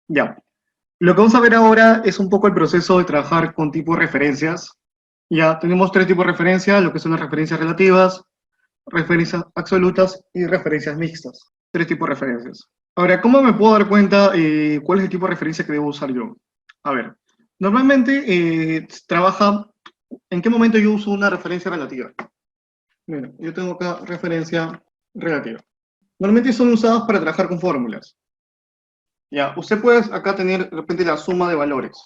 Ya. Lo que vamos a ver ahora es un poco el proceso de trabajar con tipos de referencias. Ya tenemos tres tipos de referencias, lo que son las referencias relativas, referencias absolutas y referencias mixtas. Tres tipos de referencias. Ahora, ¿cómo me puedo dar cuenta cuál es el tipo de referencia que debo usar yo? A ver, normalmente trabaja, ¿en qué momento yo uso una referencia relativa? Mira, yo tengo acá referencia relativa. Normalmente son usadas para trabajar con fórmulas. Ya, usted puede acá tener de repente la suma de valores.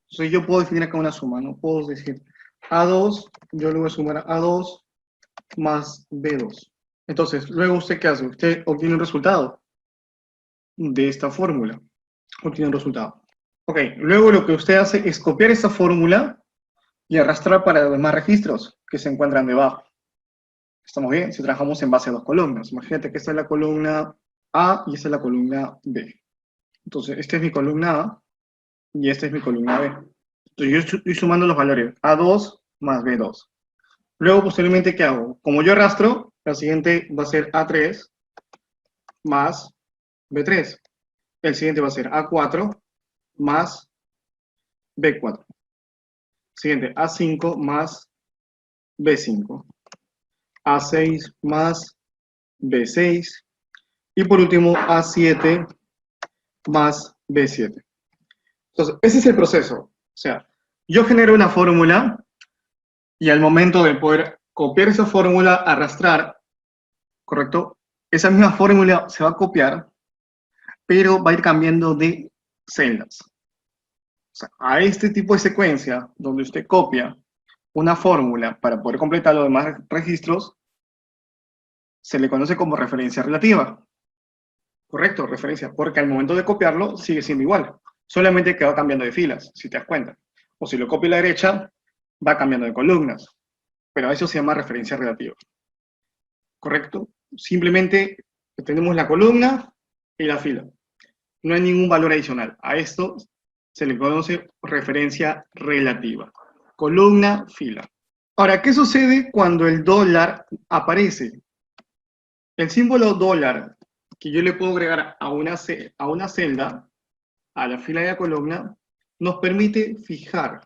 Entonces yo puedo definir acá una suma, ¿no? Puedo decir A2, yo le voy a sumar A2 más B2. Entonces, luego usted ¿qué hace? Usted obtiene un resultado de esta fórmula. Obtiene un resultado. Ok, luego lo que usted hace es copiar esta fórmula y arrastrar para los demás registros que se encuentran debajo. ¿Estamos bien? Si trabajamos en base a dos columnas. Imagínate que esta es la columna A y esta es la columna B. Entonces, esta es mi columna A y esta es mi columna B. Entonces, yo estoy sumando los valores A2 más B2. Luego, posteriormente, ¿qué hago? Como yo arrastro, la siguiente va a ser A3 más B3. El siguiente va a ser A4 más B4. Siguiente, A5 más B5. A6 más B6. Y por último, A7 más B7. Entonces, ese es el proceso. O sea, yo genero una fórmula y al momento de poder copiar esa fórmula, arrastrar, ¿correcto? Esa misma fórmula se va a copiar, pero va a ir cambiando de celdas. O sea, a este tipo de secuencia, donde usted copia una fórmula para poder completar los demás registros, se le conoce como referencia relativa. Correcto, referencia, porque al momento de copiarlo sigue siendo igual, solamente que va cambiando de filas, si te das cuenta. O si lo copio a la derecha, va cambiando de columnas, pero eso se llama referencia relativa. ¿Correcto? Simplemente tenemos la columna y la fila. No hay ningún valor adicional. A esto se le conoce referencia relativa. Columna, fila. Ahora, ¿qué sucede cuando el dólar aparece? El símbolo dólar que yo le puedo agregar a una celda, a la fila y a la columna, nos permite fijar,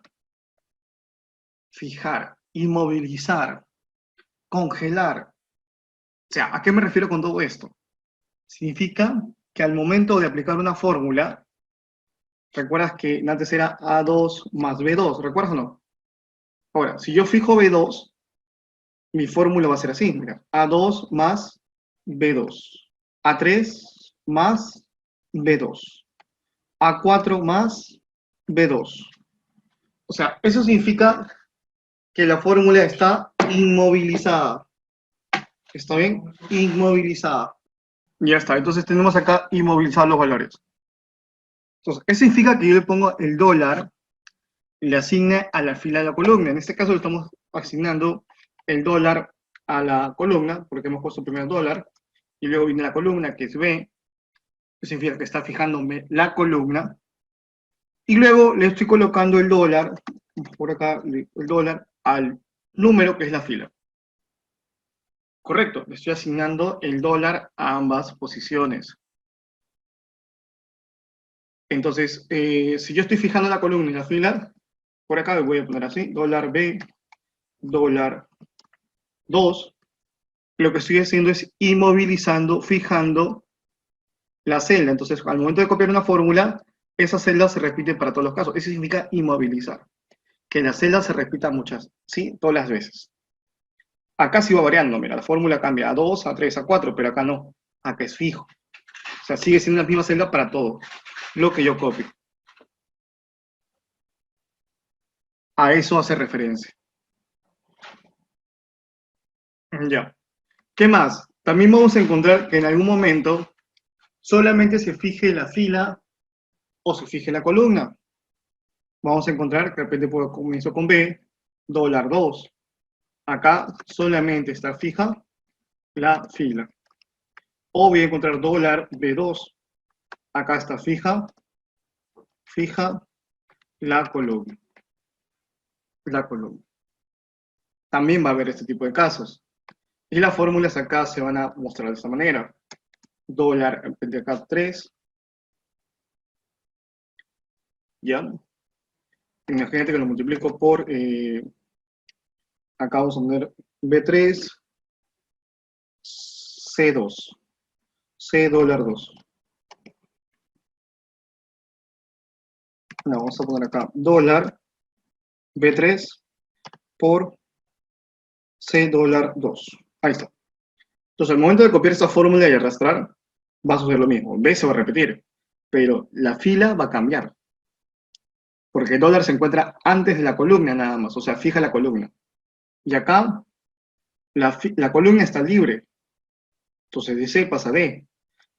inmovilizar, congelar. O sea, ¿a qué me refiero con todo esto? Significa que al momento de aplicar una fórmula, recuerdas que antes era A2 más B2, ¿recuerdas o no? Ahora, si yo fijo B2, mi fórmula va a ser así, mira, A2 más B2, A3 más B2, A4 más B2. O sea, eso significa que la fórmula está inmovilizada. ¿Está bien? Inmovilizada. Ya está. Entonces tenemos acá inmovilizados los valores. Entonces, eso significa que yo le pongo el dólar y le asigne a la fila de la columna. En este caso le estamos asignando el dólar a la columna, porque hemos puesto primero dólar, y luego viene la columna, que es B, que significa que está fijándome la columna, y luego le estoy colocando el dólar, por acá, el dólar, al número que es la fila. Correcto, le estoy asignando el dólar a ambas posiciones. Entonces, si yo estoy fijando la columna y la fila, por acá le voy a poner así, dólar B, dólar 2, lo que estoy haciendo es inmovilizando, fijando la celda. Entonces, al momento de copiar una fórmula, esa celda se repite para todos los casos. Eso significa inmovilizar, que la celda se repita muchas, ¿sí? Todas las veces. Acá sí va variando, mira, la fórmula cambia a 2, a 3, a 4, pero acá no, acá es fijo. O sea, sigue siendo la misma celda para todo, lo que yo copio. A eso hace referencia. Ya. ¿Qué más? También vamos a encontrar que en algún momento solamente se fije la fila o se fije la columna. Vamos a encontrar que de repente comienzo con B, dólar 2. Acá solamente está fija la fila. O voy a encontrar dólar B2. Acá está fija la columna. La columna. También va a haber este tipo de casos. Y las fórmulas acá se van a mostrar de esta manera. Dólar, de acá 3, ¿ya? Imagínate que lo multiplico por, acá vamos a poner B3, C2, C dólar 2. No, vamos a poner acá dólar B3 por C dólar 2. Ahí está. Entonces, al momento de copiar esta fórmula y arrastrar, va a suceder lo mismo. B se va a repetir, pero la fila va a cambiar. Porque el dólar se encuentra antes de la columna nada más, o sea, fija la columna. Y acá la columna está libre. Entonces de C pasa a D.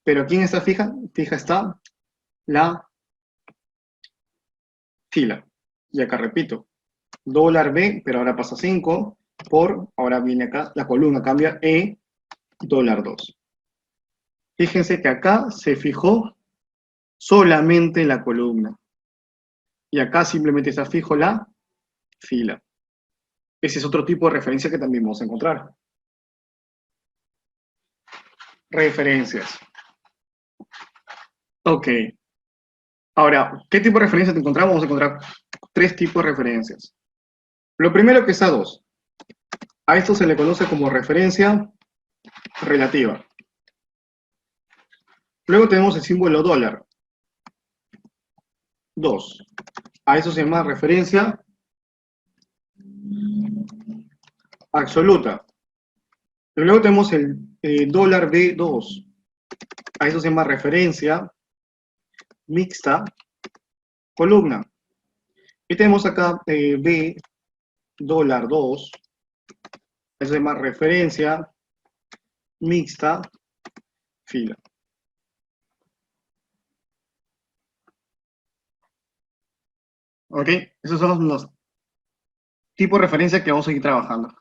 Pero ¿quién está fija? Fija está la fila. Y acá repito, dólar B, pero ahora pasa 5 por, ahora viene acá, la columna cambia E dólar 2. Fíjense que acá se fijó solamente la columna. Y acá simplemente está fijo la fila. Ese es otro tipo de referencia que también vamos a encontrar. Referencias. Ok. Ahora, ¿qué tipo de referencia te encontramos? Vamos a encontrar tres tipos de referencias. Lo primero que es A2. A esto se le conoce como referencia relativa. Luego tenemos el símbolo dólar. 2. A eso se llama referencia absoluta. Y luego tenemos el dólar B2. A eso se llama referencia mixta columna. Y tenemos acá B dólar 2. Eso se llama referencia mixta fila. ¿Ok? Esos son los tipos de referencia que vamos a seguir trabajando.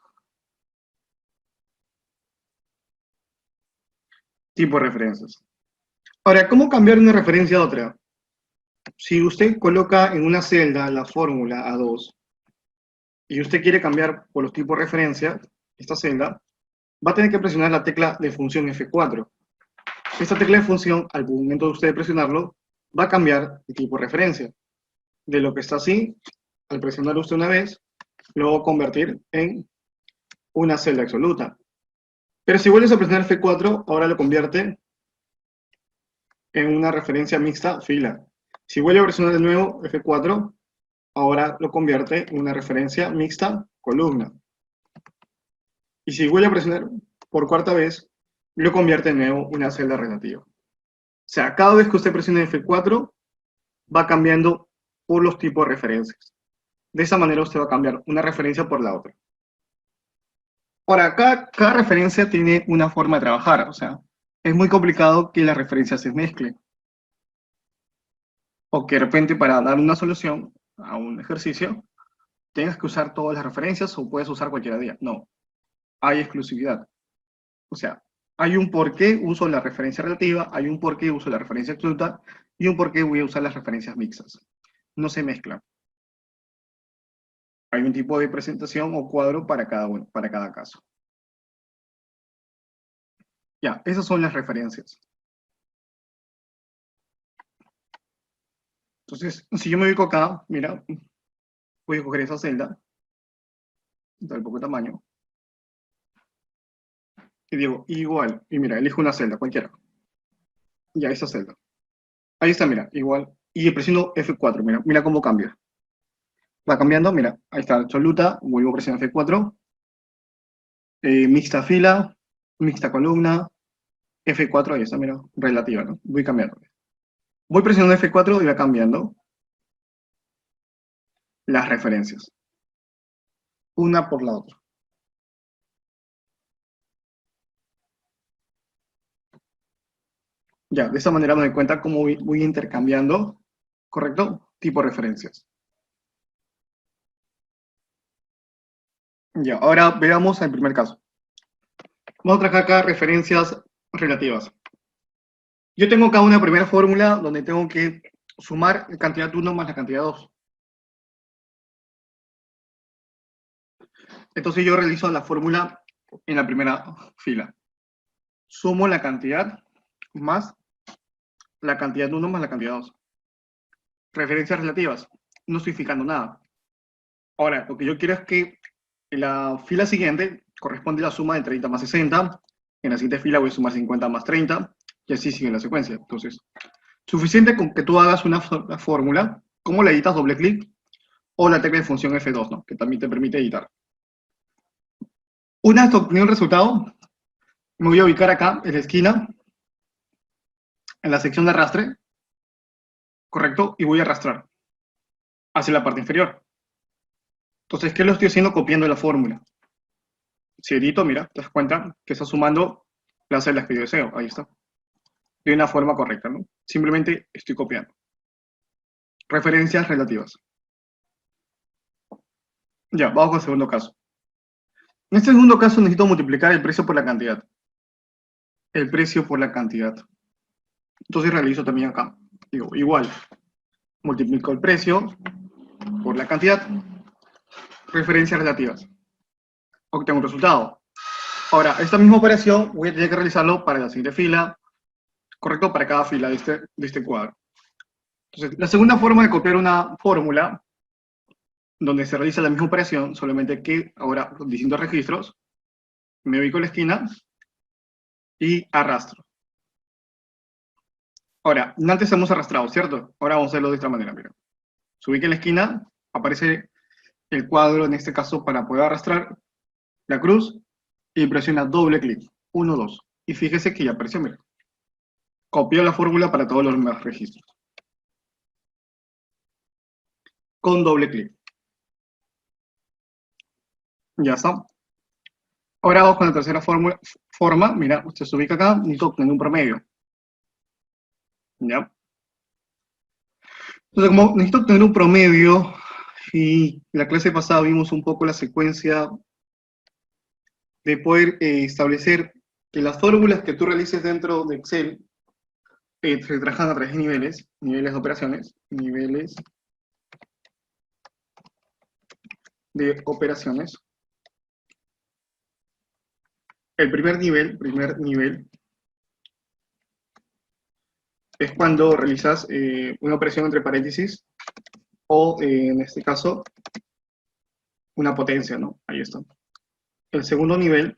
Tipo de referencias. Ahora, ¿cómo cambiar una referencia a otra? Si usted coloca en una celda la fórmula A2 y usted quiere cambiar por los tipos de referencia, esta celda, va a tener que presionar la tecla de función F4. Esta tecla de función, al momento de usted presionarlo, va a cambiar de tipo de referencia. De lo que está así, al presionar usted una vez, lo va a convertir en una celda absoluta. Pero si vuelves a presionar F4, ahora lo convierte en una referencia mixta fila. Si vuelve a presionar de nuevo F4, ahora lo convierte en una referencia mixta columna. Y si vuelve a presionar por cuarta vez, lo convierte de nuevo en una celda relativa. O sea, cada vez que usted presione F4, va cambiando por los tipos de referencias. De esa manera usted va a cambiar una referencia por la otra. Ahora, cada referencia tiene una forma de trabajar, o sea, es muy complicado que las referencias se mezclen. O que de repente para dar una solución a un ejercicio, tengas que usar todas las referencias o puedes usar cualquiera de ellas. No, hay exclusividad. O sea, hay un por qué uso la referencia relativa, hay un por qué uso la referencia absoluta y un por qué voy a usar las referencias mixtas. No se mezclan. Hay un tipo de presentación o cuadro para cada caso. Ya, esas son las referencias. Entonces, si yo me ubico acá, mira, voy a coger esa celda, del poco tamaño, y digo, igual, y mira, elijo una celda, cualquiera. Ya, esa celda. Ahí está, mira, igual. Y presiono F4, mira cómo cambia. Va cambiando, mira, ahí está, absoluta, vuelvo a presionar F4, mixta fila, mixta columna, F4, ahí está, mira, relativa, ¿no? Voy cambiando. Voy presionando F4 y va cambiando las referencias, una por la otra. Ya, de esa manera me doy cuenta cómo voy intercambiando, ¿correcto? Tipo de referencias. Ya, ahora veamos el primer caso. Vamos a trabajar acá referencias relativas. Yo tengo acá una primera fórmula donde tengo que sumar la cantidad 1 más la cantidad 2. Entonces yo realizo la fórmula en la primera fila. Sumo la cantidad más la cantidad 1 más la cantidad 2. Referencias relativas. No estoy fijando nada. Ahora, lo que yo quiero es que en la fila siguiente corresponde la suma de 30 más 60. En la siguiente fila voy a sumar 50 más 30. Y así sigue la secuencia. Entonces, suficiente con que tú hagas una fórmula, como la editas doble clic, o la tecla de función F2, ¿no? Que también te permite editar. Una vez obtenido el resultado, me voy a ubicar acá en la esquina, en la sección de arrastre, ¿correcto? Y voy a arrastrar hacia la parte inferior. Entonces, ¿qué lo estoy haciendo? Copiando la fórmula. Si edito, mira, te das cuenta que está sumando las celdas que yo deseo. Ahí está. De una forma correcta, ¿no? Simplemente estoy copiando. Referencias relativas. Ya, vamos con el segundo caso. En este segundo caso necesito multiplicar el precio por la cantidad. El precio por la cantidad. Entonces realizo también acá. Digo, igual. Multiplico el precio por la cantidad. Referencias relativas. Obtengo un resultado. Ahora, esta misma operación voy a tener que realizarlo para la siguiente fila, correcto, para cada fila de este cuadro. Entonces, la segunda forma de copiar una fórmula, donde se realiza la misma operación, solamente que ahora con distintos registros, me ubico en la esquina y arrastro. Ahora, antes hemos arrastrado, ¿cierto? Ahora vamos a hacerlo de esta manera, mira. Se ubica en la esquina, aparece el cuadro, en este caso, para poder arrastrar la cruz, y presiona doble clic, 1, 2. Y fíjese que ya apareció, mira. Copió la fórmula para todos los demás registros. Con doble clic. Ya está. Ahora vamos con la tercera forma. Mira, usted se ubica acá, necesito obtener un promedio. ¿Ya? Entonces, como necesito obtener un promedio, y en la clase pasada vimos un poco la secuencia de poder establecer que las fórmulas que tú realices dentro de Excel se trabajan a través de niveles de operaciones, niveles de operaciones. El primer nivel es cuando realizas una operación entre paréntesis o, en este caso, una potencia, ¿no? Ahí está. El segundo nivel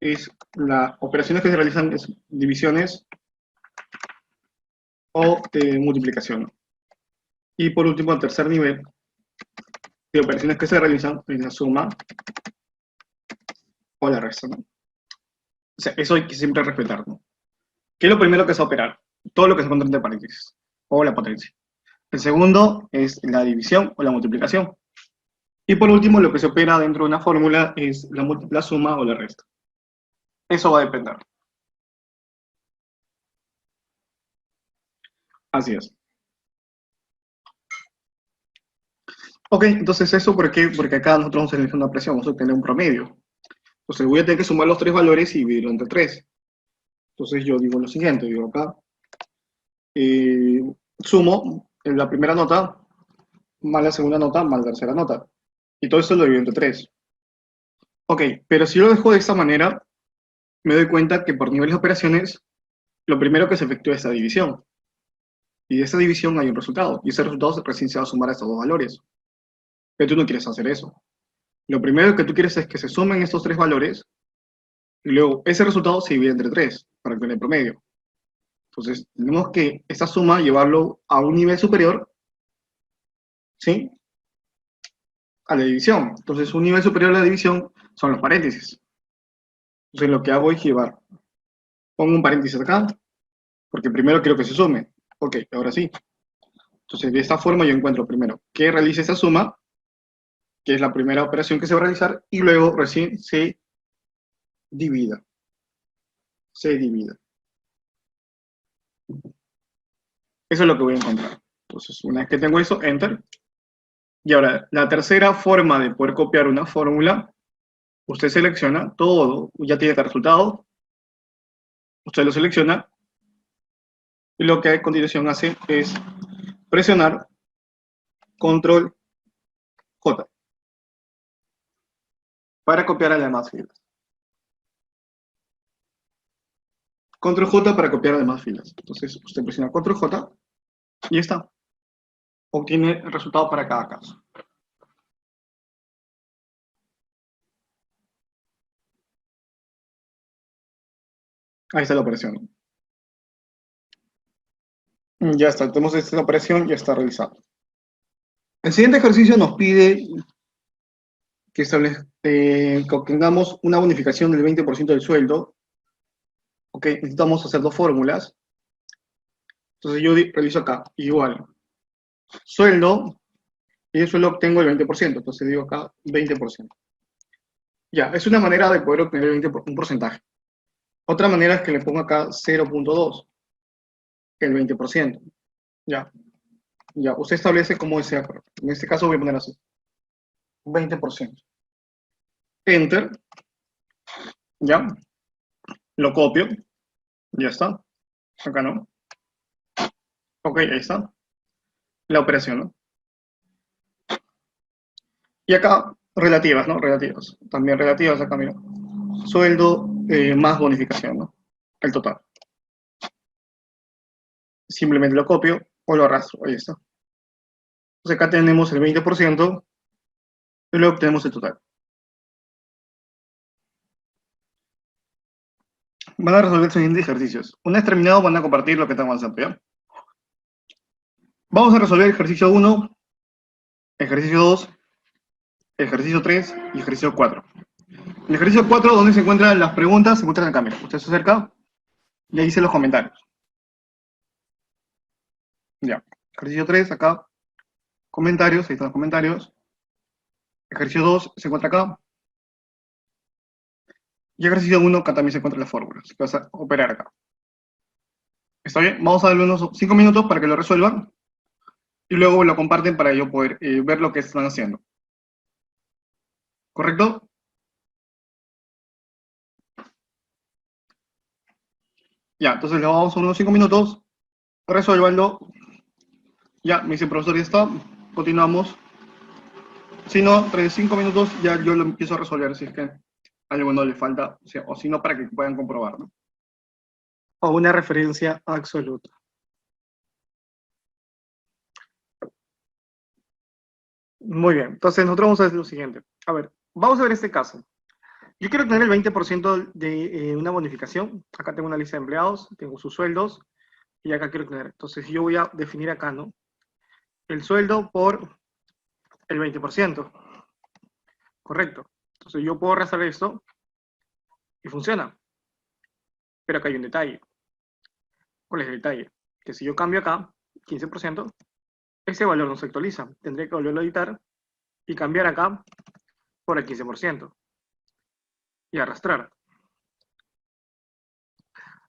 es las operaciones que se realizan es divisiones o multiplicación, ¿no? Y por último, el tercer nivel de operaciones que se realizan es la suma o la resta, ¿no? O sea, eso hay que siempre respetar, ¿no? ¿Qué es lo primero que se va a operar? Todo lo que se encuentra entre paréntesis o la potencia. El segundo es la división o la multiplicación. Y por último, lo que se opera dentro de una fórmula es la suma o la resta. Eso va a depender. Así es. Ok, entonces eso, ¿por qué? Porque acá nosotros vamos a tener una presión, vamos a obtener un promedio. Entonces voy a tener que sumar los tres valores y dividirlo entre 3. Entonces yo digo lo siguiente, digo acá, sumo en la primera nota más la segunda nota más la tercera nota. Y todo esto lo divido entre 3. Ok, pero si yo lo dejo de esta manera, me doy cuenta que por niveles de operaciones, lo primero que se efectúa es la división. Y de esa división hay un resultado. Y ese resultado recién se va a sumar a estos dos valores. Pero tú no quieres hacer eso. Lo primero que tú quieres es que se sumen estos tres valores y luego ese resultado se divide entre 3 para obtener el promedio. Entonces, tenemos que esta suma llevarlo a un nivel superior, ¿sí? A la división. Entonces, un nivel superior a la división son los paréntesis. Entonces, lo que hago es llevar, pongo un paréntesis acá, porque primero quiero que se sume. Ok, ahora sí. Entonces, de esta forma yo encuentro primero que realice esa suma, que es la primera operación que se va a realizar, y luego recién se divida. Se divida. Eso es lo que voy a encontrar. Entonces, una vez que tengo eso, Enter. Y ahora, la tercera forma de poder copiar una fórmula, usted selecciona todo, ya tiene el resultado, usted lo selecciona, y lo que a continuación hace es presionar Control J para copiar a las demás filas. Control J para copiar a las demás filas. Entonces, usted presiona Control J Y ya está. Obtiene el resultado para cada caso. Ahí está la operación. Ya está, tenemos esta operación, ya está realizada. El siguiente ejercicio nos pide que obtengamos una bonificación del 20% del sueldo. Ok, necesitamos hacer dos fórmulas. Entonces yo realizo acá, igual, sueldo, y yo solo obtengo el 20%, entonces digo acá 20%. Ya, es una manera de poder obtener un porcentaje. Otra manera es que le pongo acá 0.2, el 20%. Ya, ya, usted establece cómo desea. En este caso voy a poner así, 20%. Enter, ya, lo copio, ya está. Acá no. Ok, ahí está. La operación, ¿no? Y acá, relativas, ¿no? Relativas. También relativas acá, mira. Sueldo más bonificación, ¿no? El total. Simplemente lo copio o lo arrastro, ahí está. Entonces acá tenemos el 20% y luego obtenemos el total. Van a resolver los siguientes ejercicios. Una vez terminado, van a compartir lo que están avanzando, ¿ya? Vamos a resolver el ejercicio 1, ejercicio 2, ejercicio 3 y ejercicio 4. El ejercicio 4, donde se encuentran las preguntas, se encuentran acá, mira. Usted se acerca y ahí dice los comentarios. Ya. Ejercicio 3, acá. Comentarios, ahí están los comentarios. Ejercicio 2 se encuentra acá. Y ejercicio 1, acá también se encuentran las fórmulas. Que vas a operar acá. ¿Está bien? Vamos a darle unos 5 minutos para que lo resuelvan. Y luego lo comparten para yo poder ver lo que están haciendo. ¿Correcto? Ya, entonces le vamos a unos 5 minutos. Resuélvanlo. Ya, me dice profesor, ya está. Continuamos. Si no, 5 minutos ya yo lo empiezo a resolver si es que algo no le falta. O si no, para que puedan comprobar, ¿no? O una referencia absoluta. Muy bien, entonces nosotros vamos a hacer lo siguiente. A ver, vamos a ver este caso. Yo quiero tener el 20% de una bonificación. Acá tengo una lista de empleados, tengo sus sueldos, y acá quiero tener. Entonces yo voy a definir acá, ¿no? El sueldo por el 20%. Correcto. Entonces yo puedo arrastrar esto y funciona. Pero acá hay un detalle. ¿Cuál es el detalle? Que si yo cambio acá, 15%, ese valor no se actualiza. Tendré que volverlo a editar y cambiar acá por el 15%. Y arrastrar.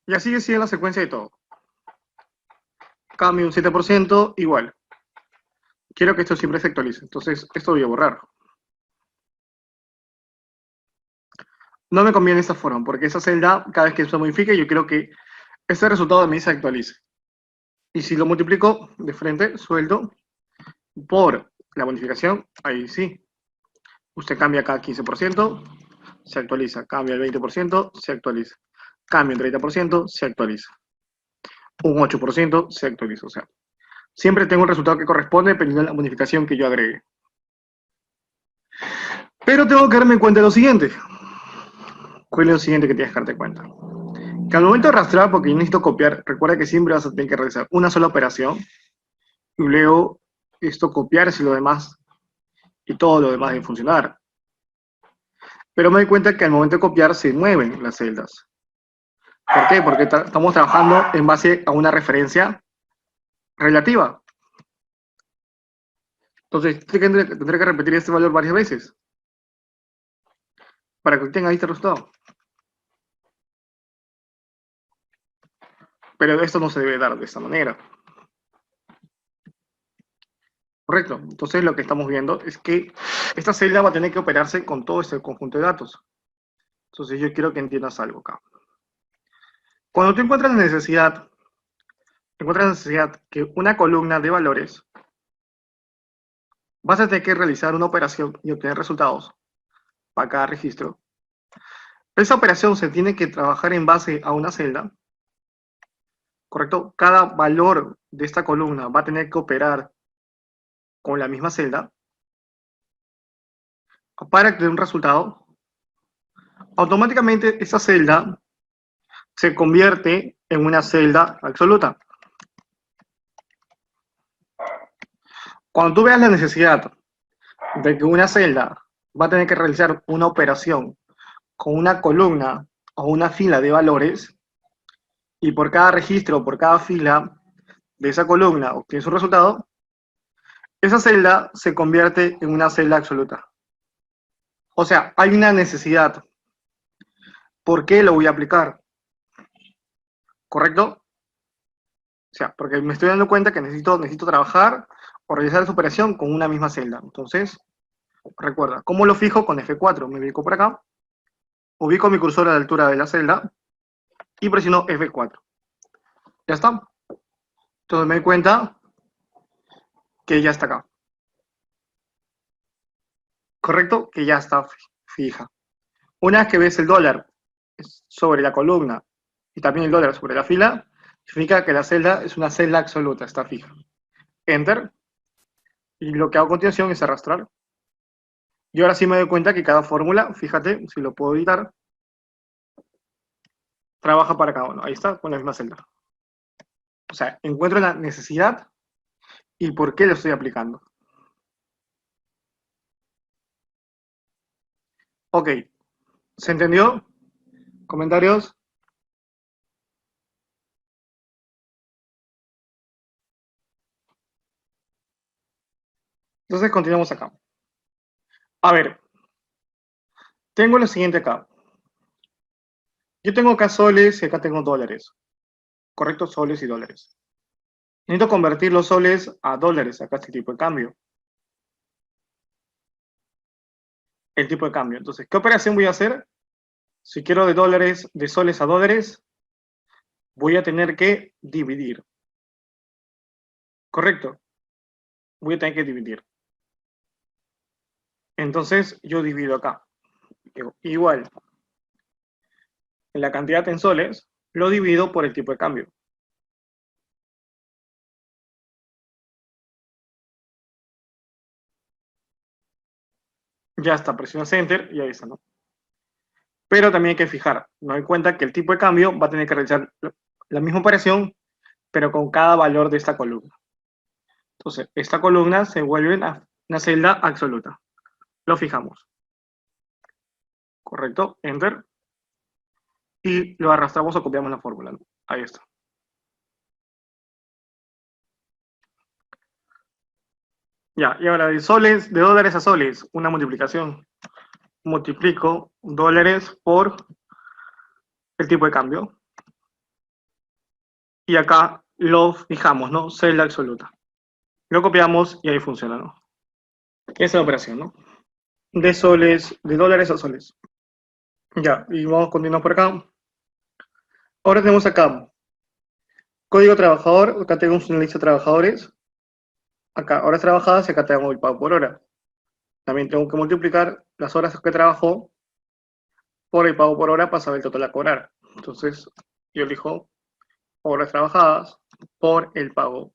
Y así sigue la secuencia de todo. Cambio un 7%, igual. Quiero que esto siempre se actualice. Entonces, esto voy a borrar. No me conviene esta forma, porque esa celda, cada vez que se modifique, yo quiero que este resultado de mí se actualice. Y si lo multiplico de frente, sueldo, por la bonificación, ahí sí. Usted cambia acá 15%, se actualiza. Cambia el 20%, se actualiza. Cambia el 30%, se actualiza. Un 8% se actualiza. O sea, siempre tengo un resultado que corresponde dependiendo de la bonificación que yo agregue. Pero tengo que darme cuenta de lo siguiente. ¿Cuál es lo siguiente que tienes que darte cuenta? Que al momento de rastrear, porque yo necesito copiar, recuerda que siempre vas a tener que realizar una sola operación y luego esto copiarse lo demás y todo lo demás debe funcionar. Pero me doy cuenta que al momento de copiar se mueven las celdas. ¿Por qué? Porque estamos trabajando en base a una referencia relativa. Entonces, tendré que repetir este valor varias veces para que obtenga este resultado. Pero esto no se debe dar de esta manera. Correcto. Entonces, lo que estamos viendo es que esta celda va a tener que operarse con todo este conjunto de datos. Entonces, yo quiero que entiendas algo acá. Cuando tú encuentras necesidad que una columna de valores, vas a tener que realizar una operación y obtener resultados para cada registro. Esa operación se tiene que trabajar en base a una celda ¿correcto? Cada valor de esta columna va a tener que operar con la misma celda para tener un resultado. Automáticamente esa celda se convierte en una celda absoluta. Cuando tú veas la necesidad de que una celda va a tener que realizar una operación con una columna o una fila de valores, y por cada registro o por cada fila de esa columna obtienes un resultado, esa celda se convierte en una celda absoluta. O sea, hay una necesidad. ¿Por qué lo voy a aplicar? ¿Correcto? O sea, porque me estoy dando cuenta que necesito trabajar o realizar esa operación con una misma celda. Entonces, recuerda, ¿cómo lo fijo? Con F4. Me ubico por acá, ubico mi cursor a la altura de la celda y presiono F4. ¿Ya está? Entonces me doy cuenta que ya está acá. ¿Correcto? Que ya está fija. Una vez que ves el dólar sobre la columna y también el dólar sobre la fila, significa que la celda es una celda absoluta, está fija. Enter. Y lo que hago a continuación es arrastrar. Y ahora sí me doy cuenta que cada fórmula, fíjate, si lo puedo editar, trabaja para cada uno. Ahí está, con la misma celda. O sea, encuentro la necesidad y por qué lo estoy aplicando. Ok, ¿se entendió? ¿Comentarios? Entonces continuamos acá. A ver, tengo lo siguiente acá. Yo tengo acá soles y acá tengo dólares. ¿Correcto? Soles y dólares. Necesito convertir los soles a dólares, acá este tipo de cambio. El tipo de cambio. Entonces, ¿qué operación voy a hacer? Si quiero de dólares, de soles a dólares, voy a tener que dividir. ¿Correcto? Voy a tener que dividir. Entonces, yo divido acá. Igual, en la cantidad en soles, lo divido por el tipo de cambio. Ya está, presiono Enter y ahí está, ¿no? Pero también hay que fijar, no hay cuenta que el tipo de cambio va a tener que realizar la misma operación, pero con cada valor de esta columna. Entonces, esta columna se vuelve una celda absoluta. Lo fijamos. ¿Correcto? Enter. Y lo arrastramos o copiamos la fórmula, ¿no? Ahí está. Ya, y ahora de soles, de dólares a soles, una multiplicación. Multiplico dólares por el tipo de cambio. Y acá lo fijamos, ¿no? Celda absoluta. Lo copiamos y ahí funciona, ¿no? Esa es la operación, ¿no? De soles, de dólares a soles. Ya, y vamos a continuar por acá. Ahora tenemos acá código trabajador, acá tenemos una lista de trabajadores. Acá horas trabajadas y acá tengo el pago por hora. También tengo que multiplicar las horas que trabajó por el pago por hora para saber el total a cobrar. Entonces, yo elijo horas trabajadas por el pago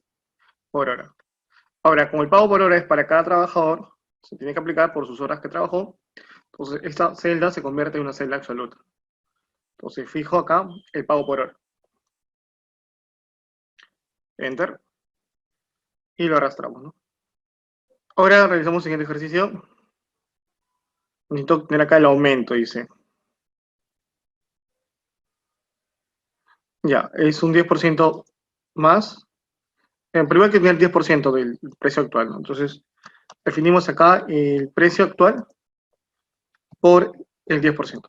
por hora. Ahora, como el pago por hora es para cada trabajador, se tiene que aplicar por sus horas que trabajó. Entonces, esta celda se convierte en una celda absoluta. Entonces, fijo acá el pago por hora. Enter. Y lo arrastramos, ¿no? Ahora realizamos el siguiente ejercicio. Necesito tener acá el aumento, dice. Ya, es un 10% más. Primero hay que tener el 10% del precio actual, ¿no? Entonces, definimos acá el precio actual por el 10%.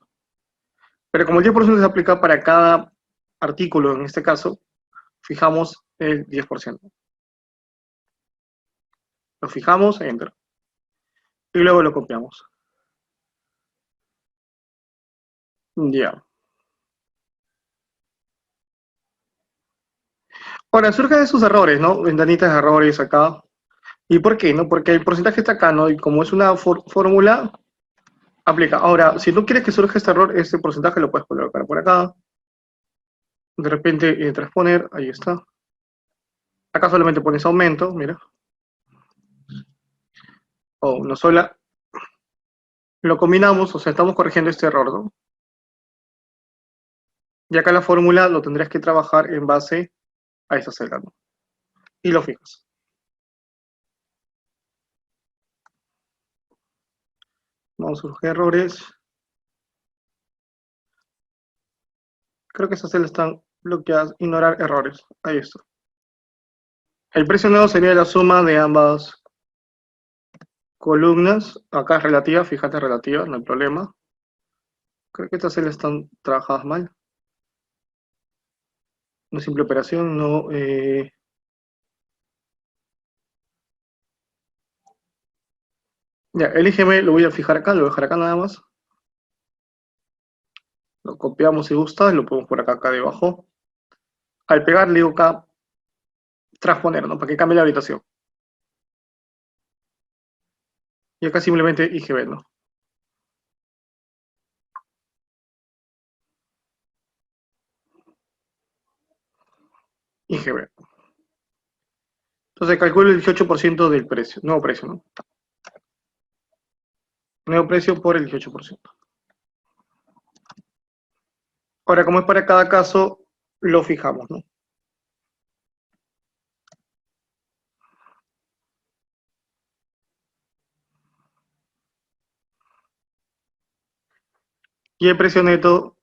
Pero como el 10% se aplica para cada artículo, en este caso, fijamos el 10%. Lo fijamos, enter. Y luego lo copiamos. Ya. Ahora, surgen esos errores, ¿no? Ventanitas de errores acá. ¿Y por qué? ¿No? Porque el porcentaje está acá, ¿no? Y como es una fórmula, aplica. Ahora, si no quieres que surja este error, este porcentaje lo puedes colocar por acá. De repente, transponer, ahí está. Acá solamente pones aumento, mira. O una sola. Lo combinamos, o sea, estamos corrigiendo este error, ¿no? Y acá la fórmula lo tendrías que trabajar en base a esa celda, ¿no? Y lo fijas. Vamos a surgir errores. Creo que esas celdas están bloqueadas. Ignorar errores. Ahí está. El precio nuevo sería la suma de ambas columnas. Acá es relativa, fíjate relativa, no hay problema. Creo que estas celdas están trabajadas mal. Una simple operación, no. Ya, el IGM lo voy a fijar acá, lo voy a dejar acá nada más. Lo copiamos si gusta, lo ponemos por acá debajo. Al pegar le digo acá transponer, ¿no? Para que cambie la habitación. Y acá simplemente IGB, ¿no? IGB. Entonces calculo el 18% del precio, nuevo precio, ¿no? Nuevo precio por el 18%. Ahora, como es para cada caso, lo fijamos, ¿no? Y el precio neto,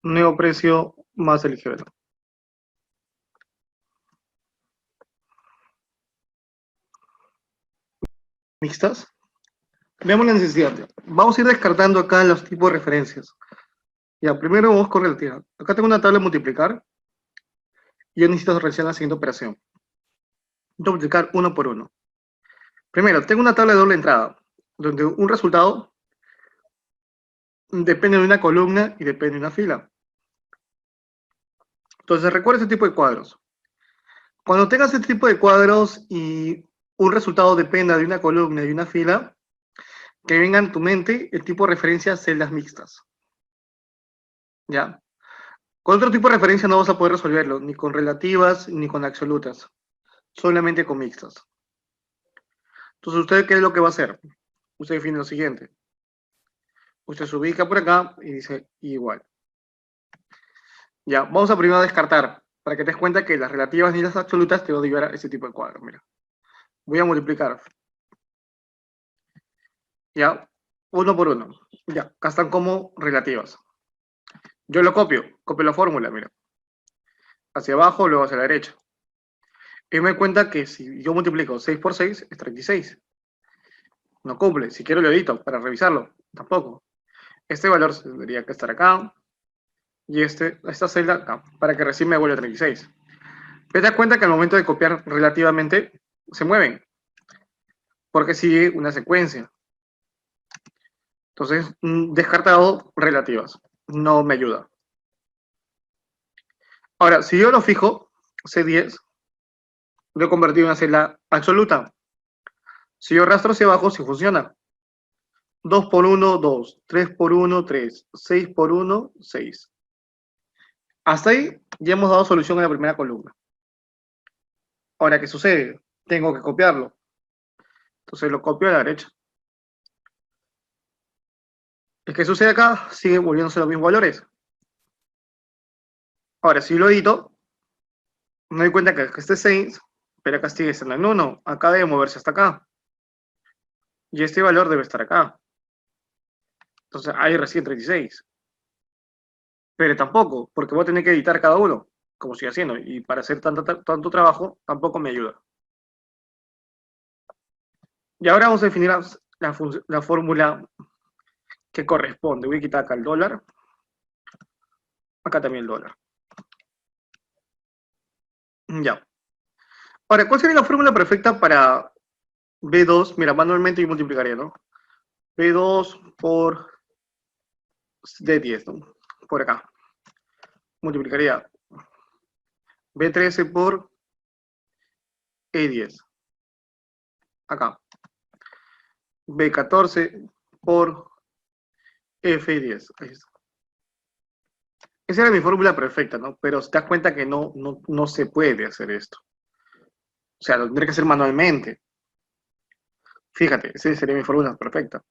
nuevo precio más el IGB, ¿no? ¿Mixtas? Veamos la necesidad. Vamos a ir descartando acá los tipos de referencias. Ya, primero vamos con relativa. Acá tengo una tabla de multiplicar. Y yo necesito realizar la siguiente operación. Multiplicar uno por uno. Primero, tengo una tabla de doble entrada, donde un resultado depende de una columna y depende de una fila. Entonces, recuerda este tipo de cuadros. Cuando tengas este tipo de cuadros y un resultado dependa de una columna y una fila, que venga en tu mente el tipo de referencia celdas mixtas. ¿Ya? Con otro tipo de referencia no vas a poder resolverlo, ni con relativas ni con absolutas, solamente con mixtas. Entonces, ¿usted qué es lo que va a hacer? Usted define lo siguiente. Usted se ubica por acá y dice igual. Ya, vamos a primero descartar, para que te des cuenta que las relativas ni las absolutas te van a llevar a ese tipo de cuadros. Mira, voy a multiplicar. Ya, uno por uno. Ya, acá están como relativas. Yo lo copio la fórmula, mira. Hacia abajo, luego hacia la derecha. Y me doy cuenta que si yo multiplico 6 por 6 es 36. No cumple. Si quiero lo edito para revisarlo. Tampoco. Este valor tendría que estar acá. Y esta celda acá. Para que recién me vuelva 36. Te das cuenta que al momento de copiar relativamente se mueven. Porque sigue una secuencia. Entonces, descartado relativas. No me ayuda. Ahora, si yo lo fijo, C10, lo he convertido en una celda absoluta. Si yo arrastro hacia abajo, sí funciona. 2 por 1, 2. 3 por 1, 3. 6 por 1, 6. Hasta ahí ya hemos dado solución a la primera columna. Ahora, ¿qué sucede? Tengo que copiarlo. Entonces lo copio a la derecha. ¿Qué sucede acá? Siguen volviéndose los mismos valores. Ahora, si lo edito, me doy cuenta que este 6, pero acá sigue siendo en 1. Acá debe moverse hasta acá. Y este valor debe estar acá. Entonces ahí recién 36. Pero tampoco, porque voy a tener que editar cada uno, como estoy haciendo. Y para hacer tanto trabajo, tampoco me ayuda. Y ahora vamos a definir la fórmula que corresponde. Voy a quitar acá el dólar. Acá también el dólar. Ya. Ahora, ¿cuál sería la fórmula perfecta para B2? Mira, manualmente yo multiplicaría, ¿no? B2 por D10, ¿no? Por acá. Multiplicaría B13 por E10. Acá. B14 por F10. Ahí está. Esa era mi fórmula perfecta, ¿no? Pero te das cuenta que no se puede hacer esto. O sea, lo tendré que hacer manualmente. Fíjate, esa sería mi fórmula perfecta.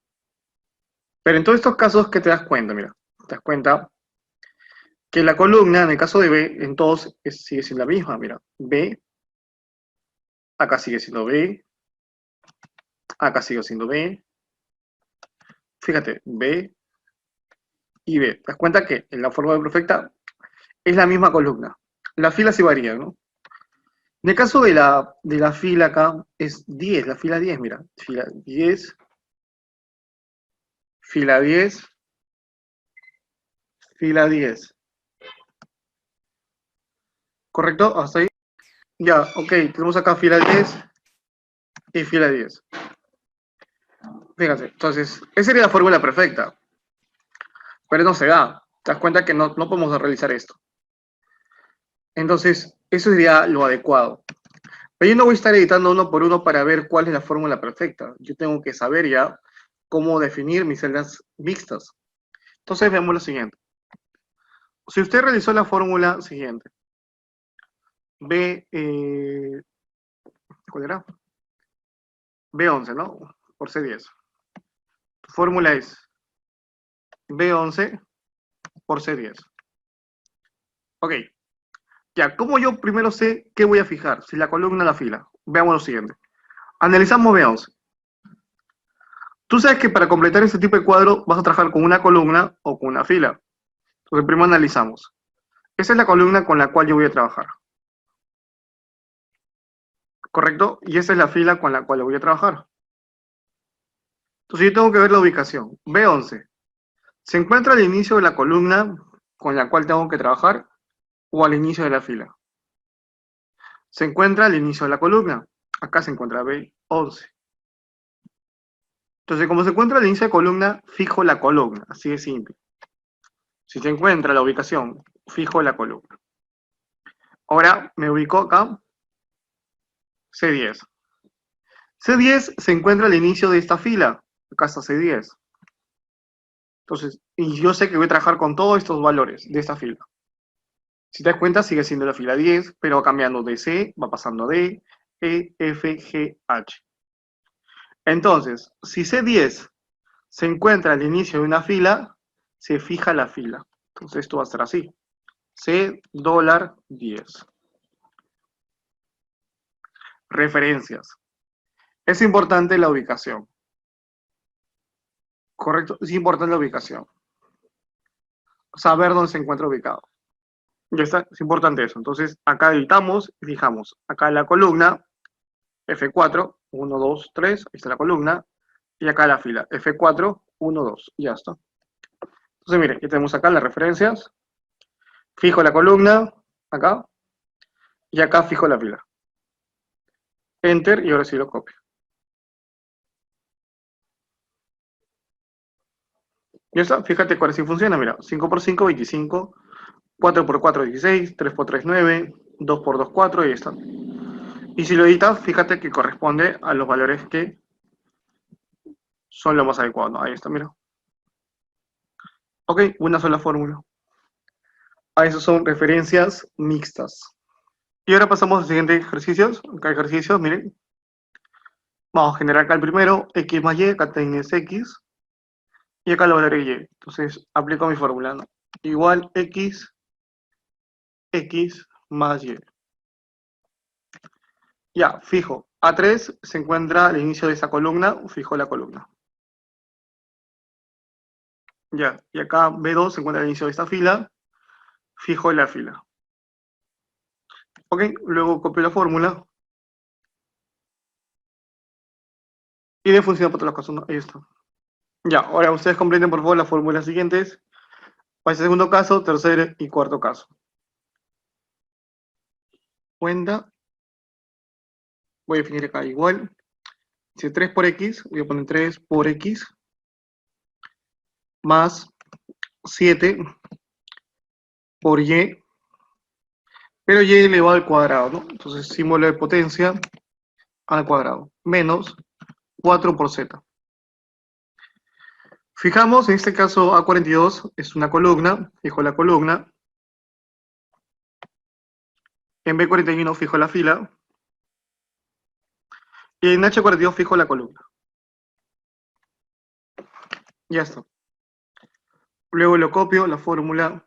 Pero en todos estos casos, ¿qué te das cuenta? Mira, te das cuenta que la columna, en el caso de B, en todos sigue siendo la misma. Mira, B, acá sigue siendo B, acá sigue siendo B. Fíjate, B y B. Te das cuenta que en la fórmula perfecta es la misma columna. Las filas sí varían, ¿no? En el caso de la fila acá, es 10, la fila 10, mira. Fila 10, fila 10, fila 10. ¿Correcto? ¿Hasta ahí? Ya, ok. Tenemos acá fila 10 y fila 10. Fíjate, entonces, esa sería la fórmula perfecta. Pero no se da. Te das cuenta que no podemos realizar esto. Entonces, eso sería lo adecuado. Pero yo no voy a estar editando uno por uno para ver cuál es la fórmula perfecta. Yo tengo que saber ya cómo definir mis celdas mixtas. Entonces, veamos lo siguiente. Si usted realizó la fórmula siguiente, B, ¿cuál era? B11, ¿no? Por C10. Tu fórmula es B11 por C10. Ok. Ya, ¿cómo yo primero sé qué voy a fijar? Si la columna o la fila. Veamos lo siguiente. Analizamos B11. Tú sabes que para completar este tipo de cuadro vas a trabajar con una columna o con una fila. Entonces primero analizamos. Esa es la columna con la cual yo voy a trabajar. ¿Correcto? Y esa es la fila con la cual voy a trabajar. Entonces yo tengo que ver la ubicación. B11. ¿Se encuentra al inicio de la columna con la cual tengo que trabajar o al inicio de la fila? Se encuentra al inicio de la columna. Acá se encuentra B11. Entonces, como se encuentra al inicio de columna, fijo la columna. Así de simple. Si se encuentra la ubicación, fijo la columna. Ahora me ubico acá, C10. C10 se encuentra al inicio de esta fila. Acá está C10. Entonces, y yo sé que voy a trabajar con todos estos valores de esta fila. Si te das cuenta, sigue siendo la fila 10, pero va cambiando de C, va pasando a D, E, F, G, H. Entonces, si C10 se encuentra al inicio de una fila, se fija la fila. Entonces esto va a ser así. C dólar 10. Referencias. Es importante la ubicación. ¿Correcto? Es importante la ubicación. Saber dónde se encuentra ubicado. Ya está, es importante eso. Entonces, acá editamos y fijamos. Acá en la columna, F4, 1, 2, 3, ahí está la columna. Y acá la fila, F4, 1, 2, y ya está. Entonces, miren, ya tenemos acá las referencias. Fijo la columna, acá. Y acá fijo la fila. Enter, y ahora sí lo copio. Ya está, fíjate cuál sí funciona, mira. 5 por 5, 25. 4 por 4, 16. 3 por 3, 9. 2 por 2, 4, y ahí está. Y si lo editas, fíjate que corresponde a los valores que son los más adecuados, ¿no? Ahí está, mira. Ok, una sola fórmula. A eso son referencias mixtas. Y ahora pasamos a los siguientes ejercicios. Acá hay ejercicios, miren. Vamos a generar acá el primero, x más y, acá tienes x. Y acá lo valoré y. Entonces, aplico mi fórmula, ¿no? Igual x más y. Ya, fijo. A3 se encuentra al inicio de esa columna, fijo la columna. Ya, y acá B2 se encuentra al inicio de esta fila, fijo la fila. Ok, luego copio la fórmula. Y de función para todos los casos, ¿no? Ahí está. Ya, ahora ustedes completen por favor las fórmulas siguientes. Para el segundo caso, tercer y cuarto caso. Cuenta. Voy a definir acá igual. Si 3 por x, voy a poner 3 por x. Más 7 por y. Pero y elevado al cuadrado, ¿no? Entonces, símbolo de potencia al cuadrado. Menos 4 por z. Fijamos, en este caso A42 es una columna, fijo la columna, En B41 fijo la fila. Y en H42 fijo la columna. Ya está. Luego lo copio, la fórmula.